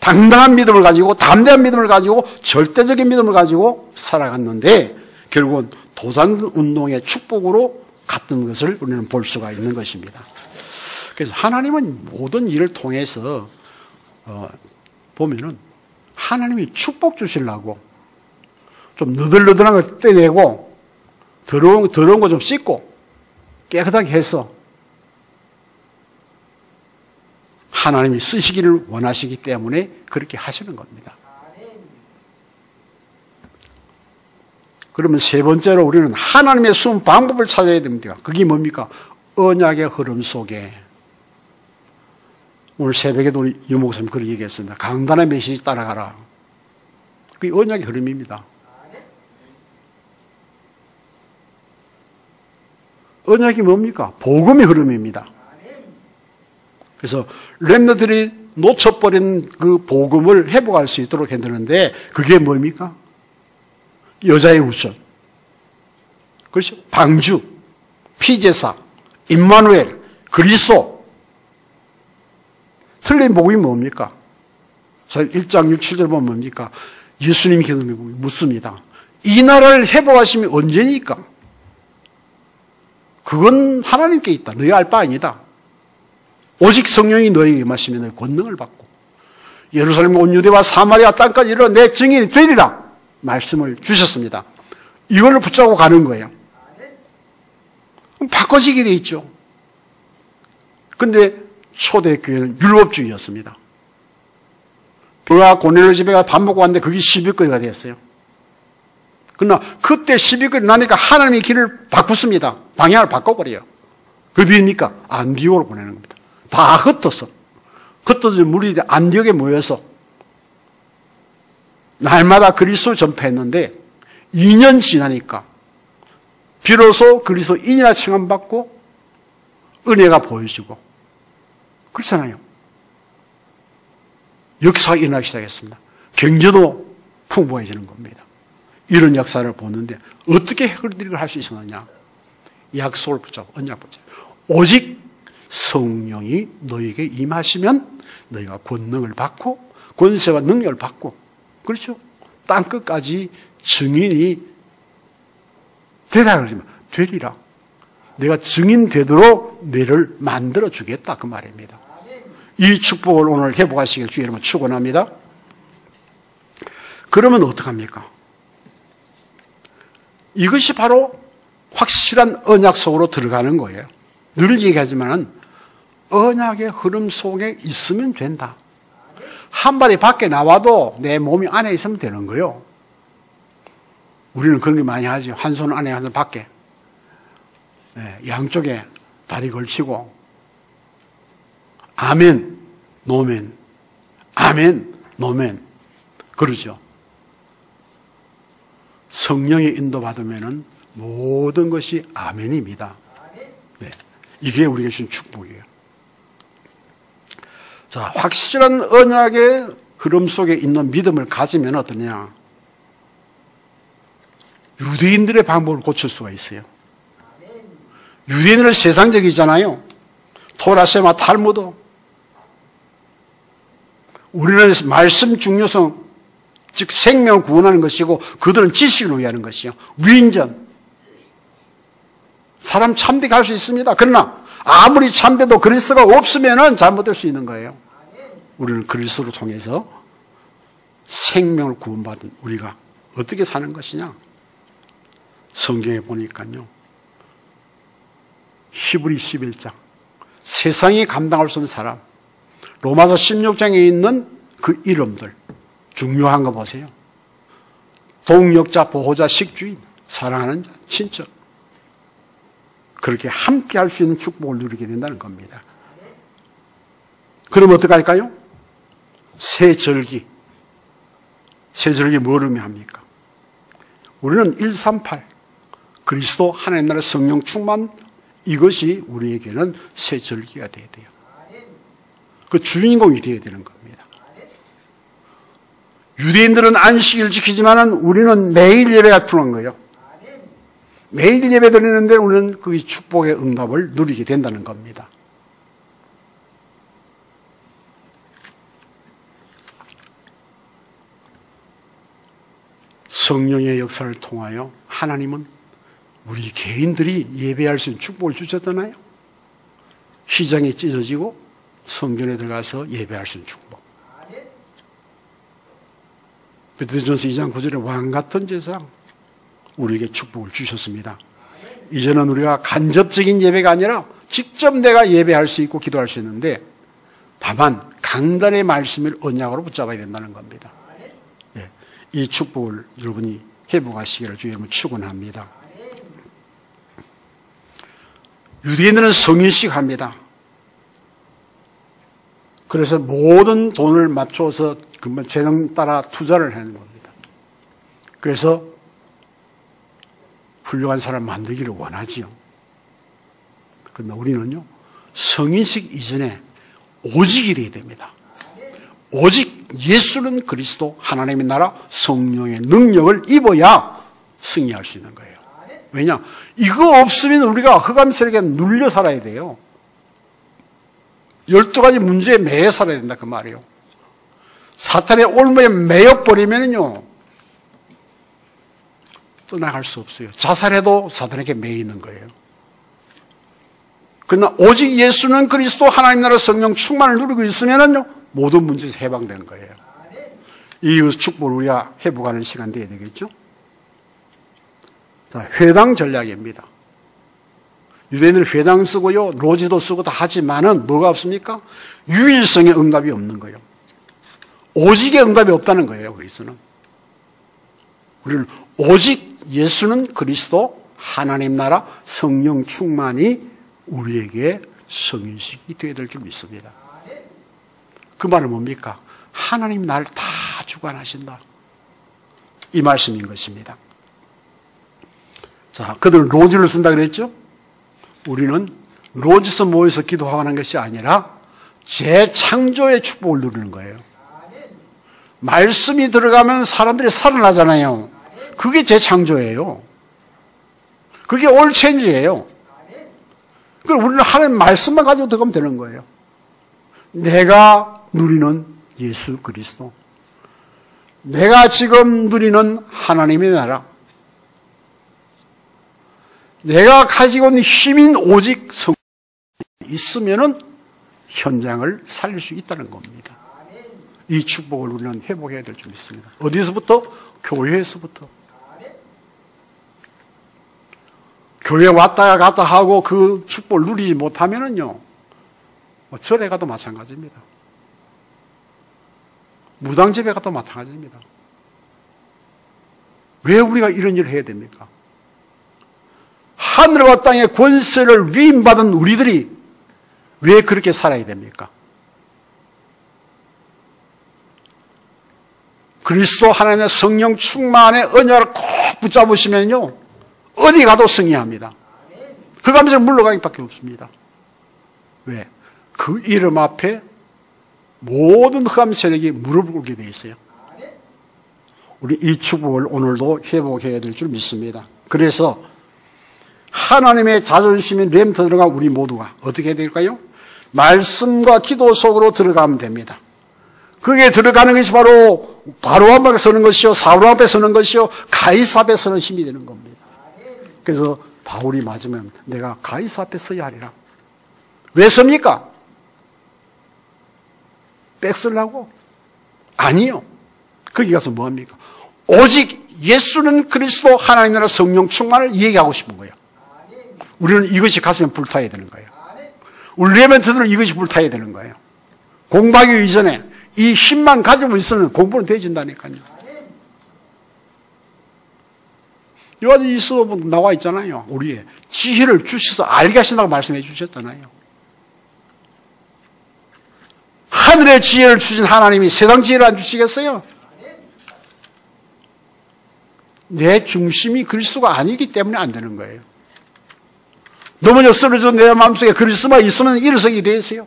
당당한 믿음을 가지고, 담대한 믿음을 가지고, 절대적인 믿음을 가지고 살아갔는데, 결국은 도산운동의 축복으로 갔던 것을 우리는 볼 수가 있는 것입니다. 그래서 하나님은 모든 일을 통해서, 보면은, 하나님이 축복 주시려고, 좀 너덜너덜한 거 떼내고, 더러운 거 좀 씻고 깨끗하게 해서 하나님이 쓰시기를 원하시기 때문에 그렇게 하시는 겁니다. 그러면 세 번째로 우리는 하나님의 숨은 방법을 찾아야 됩니다. 그게 뭡니까? 언약의 흐름 속에. 오늘 새벽에도 우리 유목사님 그렇게 얘기했습니다. 강단의 메시지 따라가라. 그게 언약의 흐름입니다. 언약이 뭡니까? 복음의 흐름입니다. 그래서 렘너들이 놓쳐버린 그 복음을 회복할 수 있도록 해드는데 그게 뭡니까? 여자의 우선, 그렇죠? 방주, 피제사, 임마누엘, 그리스도. 틀린 복음이 뭡니까? 1장 6, 7절 보면 뭡니까? 예수님이 묻습니다. 이 나라를 회복하심이 언제니까? 그건 하나님께 있다. 너희 알 바 아니다. 오직 성령이 너에게 임하시면 너희 권능을 받고 예루살렘과 온 유대와 사마리아 땅까지 이르러 내 증인이 되리라 말씀을 주셨습니다. 이걸로 붙잡고 가는 거예요. 바꿔지게 돼 있죠. 근데 초대교회는 율법주의였습니다. 그가 고넬료 집에 가 밥 먹고 왔는데 그게 시비거리가 됐어요. 그러나 그때 시비거리 나니까 하나님의 길을 바꿨습니다. 방향을 바꿔버려요. 그 뒤입니까? 안디옥으로 보내는 겁니다. 다 흩어서. 흩어진 무리들이 안디옥에 모여서 날마다 그리스도 전파했는데 2년 지나니까 비로소 그리스도인이라 칭함받고 은혜가 보여지고 그렇잖아요. 역사가 일어나기 시작했습니다. 경제도 풍부해지는 겁니다. 이런 역사를 보는데 어떻게 이걸 할 수 있었느냐? 약속을 붙잡고 언약 붙잡고 오직 성령이 너에게 임하시면 너희가 권능을 받고 권세와 능력을 받고 그렇죠? 땅끝까지 증인이 되라 그러지만 되리라. 내가 증인 되도록 너를 만들어 주겠다 그 말입니다. 이 축복을 오늘 회복하시길 주의 이름으로 축원합니다. 그러면 어떡합니까? 이것이 바로 확실한 언약 속으로 들어가는 거예요. 늘 얘기하지만 언약의 흐름 속에 있으면 된다. 한 발이 밖에 나와도 내 몸이 안에 있으면 되는 거예요. 우리는 그런 게 많이 하죠. 한 손 안에 한 손 밖에. 양쪽에 다리 걸치고 아멘, 노멘, 아멘, 노멘 그러죠. 성령의 인도받으면 모든 것이 아멘입니다. 네, 이게 우리에게 주신 축복이에요. 자, 확실한 언약의 흐름 속에 있는 믿음을 가지면 어떠냐? 유대인들의 방법을 고칠 수가 있어요. 유대인들은 세상적이잖아요. 토라세마 탈무드. 우리는 말씀 중요성, 즉 생명을 구원하는 것이고 그들은 지식을 위하는 것이요. 위인전. 사람 참되게 할 수 있습니다. 그러나 아무리 참돼도 그리스도가 없으면 잘못될 수 있는 거예요. 우리는 그리스도를 통해서 생명을 구원받은 우리가 어떻게 사는 것이냐? 성경에 보니까요. 히브리 11장. 세상이 감당할 수 없는 사람. 로마서 16장에 있는 그 이름들. 중요한 거 보세요. 동역자, 보호자, 식주인, 사랑하는 자, 친척. 그렇게 함께 할 수 있는 축복을 누리게 된다는 겁니다. 그럼 어떻게 할까요? 새 절기. 새 절기 뭘 의미합니까? 우리는 138. 그리스도 하나님 나라 성령 충만 이것이 우리에게는 새 절기가 되어야 돼요. 그 주인공이 되어야 되는 겁니다. 유대인들은 안식일을 지키지만 우리는 매일 예배가 필요한 거예요. 매일 예배 드리는데 우리는 그 축복의 응답을 누리게 된다는 겁니다. 성령의 역사를 통하여 하나님은 우리 개인들이 예배할 수 있는 축복을 주셨잖아요. 휘장이 찢어지고 성전에 들어가서 예배할 수 있는 축복. 베드로전서 2장 9절에 왕같은 제사장 우리에게 축복을 주셨습니다. 이제는 우리가 간접적인 예배가 아니라 직접 내가 예배할 수 있고 기도할 수 있는데 다만 강단의 말씀을 언약으로 붙잡아야 된다는 겁니다. 네, 이 축복을 여러분이 회복하시기를 주의 이름으로 축원합니다. 유대인들은 성인식 합니다. 그래서 모든 돈을 맞춰서 재능 따라 투자를 하는 겁니다. 그래서 훌륭한 사람 만들기를 원하지요. 그러나 우리는요, 성인식 이전에 오직이 돼야 됩니다. 오직 예수는 그리스도 하나님의 나라 성령의 능력을 입어야 승리할 수 있는 거예요. 왜냐? 이거 없으면 우리가 흑암세력에 눌려 살아야 돼요. 12가지 문제에 매여 살아야 된다 그 말이에요. 사탄의 올무에 매여버리면요 떠나갈 수 없어요. 자살해도 사탄에게 매여 있는 거예요. 그러나 오직 예수는 그리스도 하나님 나라 성령 충만을 누리고 있으면은요, 모든 문제에서 해방되는 거예요. 이 축복을 우리가 회복하는 시간 되어야 되겠죠? 자, 회당 전략입니다. 유대인들은 회당 쓰고요, 로지도 쓰고 다 하지만은 뭐가 없습니까? 유일성의 응답이 없는 거예요. 오직의 응답이 없다는 거예요, 거기서는. 우리는 오직 예수는 그리스도 하나님 나라 성령 충만이 우리에게 성인식이 되어야 될 줄 믿습니다. 그 말은 뭡니까? 하나님 나를 다 주관하신다. 이 말씀인 것입니다. 자, 그들은 로지를 쓴다 그랬죠? 우리는 로지서 모여서 기도하는 것이 아니라 재창조의 축복을 누리는 거예요. 말씀이 들어가면 사람들이 살아나잖아요. 그게 재창조예요. 그게 올체인지예요. 그럼 우리는 하나님 말씀만 가지고 들어가면 되는 거예요. 내가 누리는 예수 그리스도, 내가 지금 누리는 하나님의 나라, 내가 가지고 있는 힘인 오직 성령이 있으면은 현장을 살릴 수 있다는 겁니다. 이 축복을 우리는 회복해야 될 줄 믿습니다. 어디서부터? 교회에서부터. 교회 왔다 갔다 하고 그 축복을 누리지 못하면은요, 절에 가도 마찬가지입니다. 무당집에 가도 마찬가지입니다. 왜 우리가 이런 일을 해야 됩니까? 하늘과 땅의 권세를 위임받은 우리들이 왜 그렇게 살아야 됩니까? 그리스도 하나님의 성령 충만의 언약을 꼭 붙잡으시면요, 어디 가도 승리합니다. 그 가면서 물러가기 밖에 없습니다. 왜? 그 이름 앞에 모든 흑암 세력이 무릎을 꿇게 되어 있어요. 우리 이 축복을 오늘도 회복해야 될 줄 믿습니다. 그래서 하나님의 자존심이 렘터 들어가 우리 모두가 어떻게 해야 될까요? 말씀과 기도 속으로 들어가면 됩니다. 그게 들어가는 것이 바로 앞에 서는 것이요, 사울 앞에 서는 것이요, 가이사 앞에 서는 힘이 되는 겁니다. 그래서 바울이 맞으면 내가 가이사 앞에 서야 하리라. 왜 섭니까? 뺏으려고? 아니요. 거기 가서 뭐합니까? 오직 예수는 그리스도 하나님 나라 성령 충만을 얘기하고 싶은 거예요. 우리는 이것이 가슴에 불타야 되는 거예요. 우리 레멘트들은 이것이 불타야 되는 거예요. 공부하기 이전에 이 힘만 가지고 있으면 공부는 되어진다니까요. 여기 이 수업은 나와 있잖아요. 우리의 지혜를 주셔서 알게 하신다고 말씀해 주셨잖아요. 하늘의 지혜를 주신 하나님이 세상 지혜를 안 주시겠어요? 내 중심이 그리스도가 아니기 때문에 안 되는 거예요. 넘어져 쓰러져 내 마음속에 그리스도만 있으면 일어서게 돼 있어요.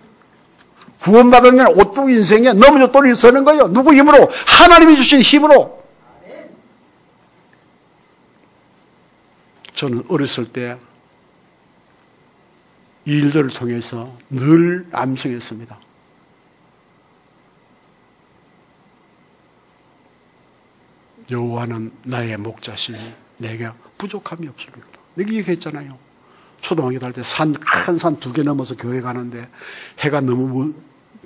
구원받으면 오뚝 인생에 넘어져 또 일어서는 거예요. 누구 힘으로? 하나님이 주신 힘으로. 저는 어렸을 때 이 일들을 통해서 늘 암송했습니다. 여호와는 나의 목자시니 내게 부족함이 없으리로다. 내가 얘기했잖아요. 초등학교 다닐 때 큰 산 2개 넘어서 교회 가는데 해가 너무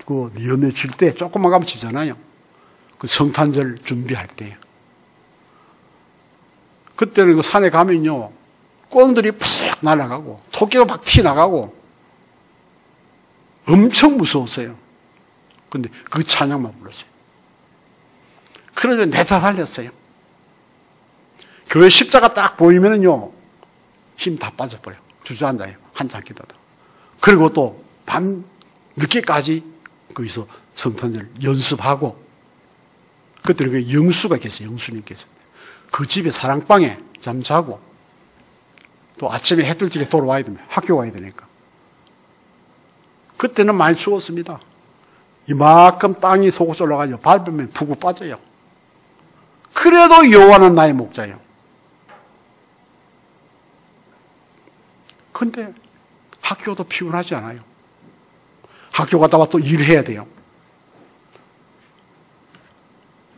연해질 때 조금만 가면 지잖아요. 그 성탄절 준비할 때. 그때는 그 산에 가면요, 꿩들이 푹 날아가고 토끼가 막 튀어나가고 엄청 무서웠어요. 근데 그 찬양만 불렀어요. 그러자 내다 달렸어요. 교회 십자가 딱 보이면은요, 힘 다 빠져버려요. 주저앉아요. 한참 기다다. 그리고 또 밤 늦게까지 거기서 성탄절 연습하고, 그때는 그 영수가 계세요. 영수님께서. 그 집에 사랑방에 잠자고, 또 아침에 해 뜰 적에 돌아와야 됩니다. 학교 가야 되니까. 그때는 많이 추웠습니다. 이만큼 땅이 속옷 올라가죠. 밟으면 푹 빠져요. 그래도 여호와는 나의 목자예요. 근데 학교도 피곤하지 않아요. 학교 갔다 와 또 일해야 돼요.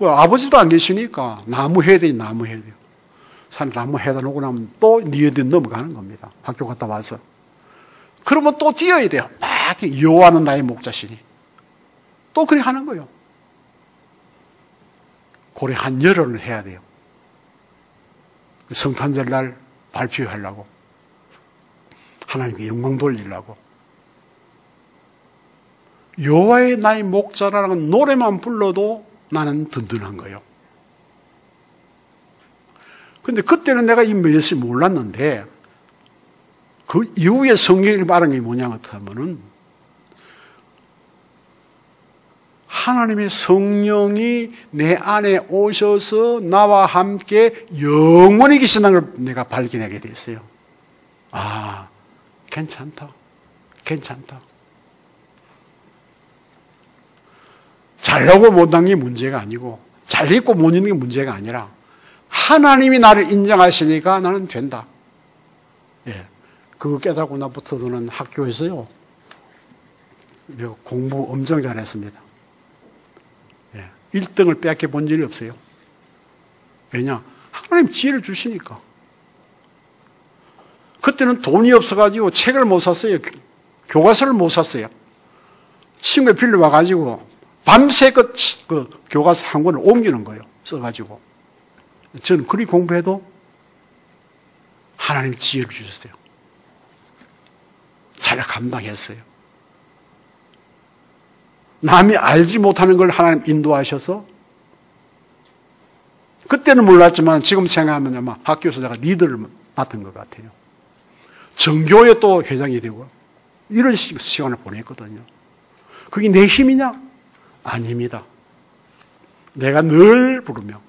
아버지도 안 계시니까 나무 해야 돼요. 나무 해야 돼요. 산에 나무 해다 놓고 나면 또 니어든 넘어가는 겁니다. 학교 갔다 와서. 그러면 또 뛰어야 돼요. 막 여호와는 나의 목자시니. 또 그렇게 하는 거예요. 고래 한 열흘을 해야 돼요. 성탄절 날 발표하려고. 하나님께 영광 돌리려고. 여호와의 나의 목자라는 노래만 불러도 나는 든든한 거예요. 근데 그때는 내가 이 메시지 몰랐는데 그 이후에 성경이 말한 게 뭐냐 하면은 하나님의 성령이 내 안에 오셔서 나와 함께 영원히 계신다는 걸 내가 발견하게 됐어요. 아, 괜찮다. 괜찮다. 잘나고 못난 게 문제가 아니고 잘 있고 못 있는 게 문제가 아니라 하나님이 나를 인정하시니까 나는 된다. 예, 그거 깨닫고 나부터는 학교에서요 공부 엄청 잘했습니다. 1등을 빼앗겨 본 적이 없어요. 왜냐? 하나님 지혜를 주시니까. 그때는 돈이 없어가지고 책을 못 샀어요. 교과서를 못 샀어요. 친구가 빌려와가지고 밤새 그 교과서 한 권을 옮기는 거예요. 써가지고. 저는 그리 공부해도 하나님 지혜를 주셨어요. 잘 감당했어요. 남이 알지 못하는 걸 하나님 인도하셔서 그때는 몰랐지만 지금 생각하면 아마 학교에서 내가 리더를 맡은 것 같아요. 정교회 또 회장이 되고 이런 시간을 보냈거든요. 그게 내 힘이냐? 아닙니다. 내가 늘 부르며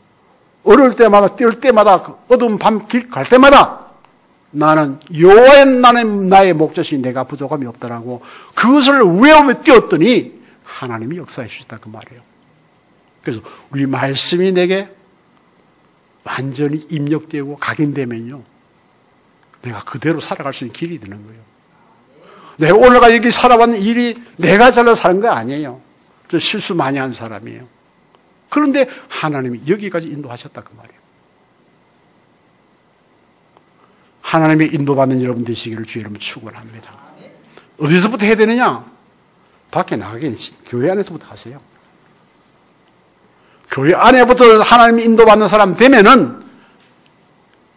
어릴 때마다 뛸 때마다 그 어두운 밤 길 갈 때마다 나는 여호와의 나의 목자신 내가 부족함이 없더라고 그것을 외우며 뛰었더니 하나님이 역사해 주시다 그 말이에요. 그래서 우리 말씀이 내게 완전히 입력되고 각인되면요 내가 그대로 살아갈 수 있는 길이 되는 거예요. 내가 오늘까지 이렇게 살아왔는 일이 내가 잘라 사는 거 아니에요. 저 실수 많이 한 사람이에요. 그런데 하나님이 여기까지 인도하셨다 그 말이에요. 하나님의 인도받는 여러분 되시기를 주의 이름으로 축원합니다. 어디서부터 해야 되느냐? 밖에 나가긴 교회 안에서부터 하세요. 교회 안에부터 하나님이 인도받는 사람 되면은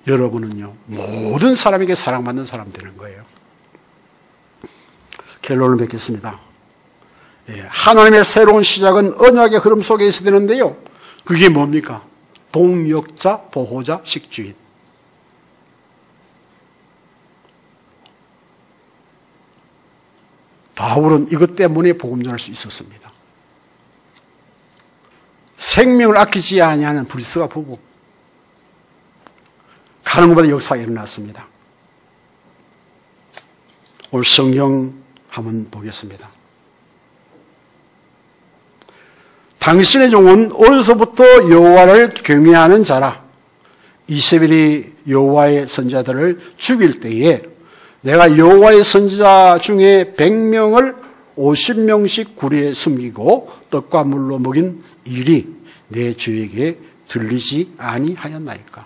여러분은요 모든 사람에게 사랑받는 사람 되는 거예요. 결론을 맺겠습니다. 하나님의 새로운 시작은 언약의 흐름 속에 있어야 되는데요. 그게 뭡니까? 동역자, 보호자, 식주인. 바울은 이것 때문에 복음 전할 수 있었습니다. 생명을 아끼지 아니하는 브리스가 부부. 가는 것보다 역사가 일어났습니다. 오늘 성경 한번 보겠습니다. 당신의 종은 어려서부터 여호와를 경외하는 자라. 이세벨이 여호와의 선지자들을 죽일 때에 내가 여호와의 선지자 중에 100명을 50명씩 구리에 숨기고 떡과 물로 먹인 일이 내 주에게 들리지 아니하였나이까.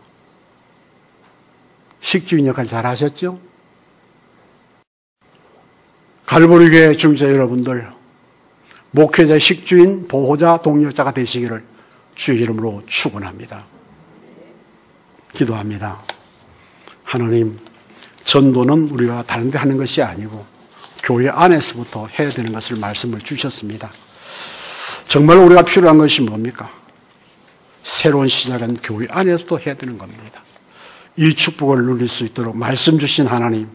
식주인 역할 잘 하셨죠? 갈보리교회 중자 여러분들 목회자, 식주인, 보호자, 동역자가 되시기를 주의 이름으로 축원합니다. 기도합니다. 하나님, 전도는 우리가 다른 데 하는 것이 아니고 교회 안에서부터 해야 되는 것을 말씀을 주셨습니다. 정말 우리가 필요한 것이 뭡니까? 새로운 시작은 교회 안에서도 해야 되는 겁니다. 이 축복을 누릴 수 있도록 말씀 주신 하나님,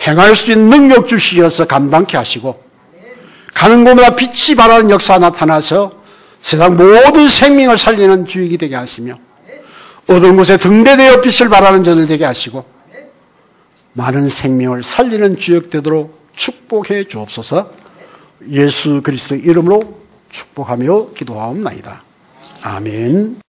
행할 수 있는 능력 주시어서 감당케 하시고 가는 곳마다 빛이 발하는 역사 나타나서 세상 모든 생명을 살리는 주역이 되게 하시며 어두운 곳에 등대되어 빛을 발하는 자들 되게 하시고 많은 생명을 살리는 주역 되도록 축복해 주옵소서. 예수 그리스도의 이름으로 축복하며 기도하옵나이다. 아멘.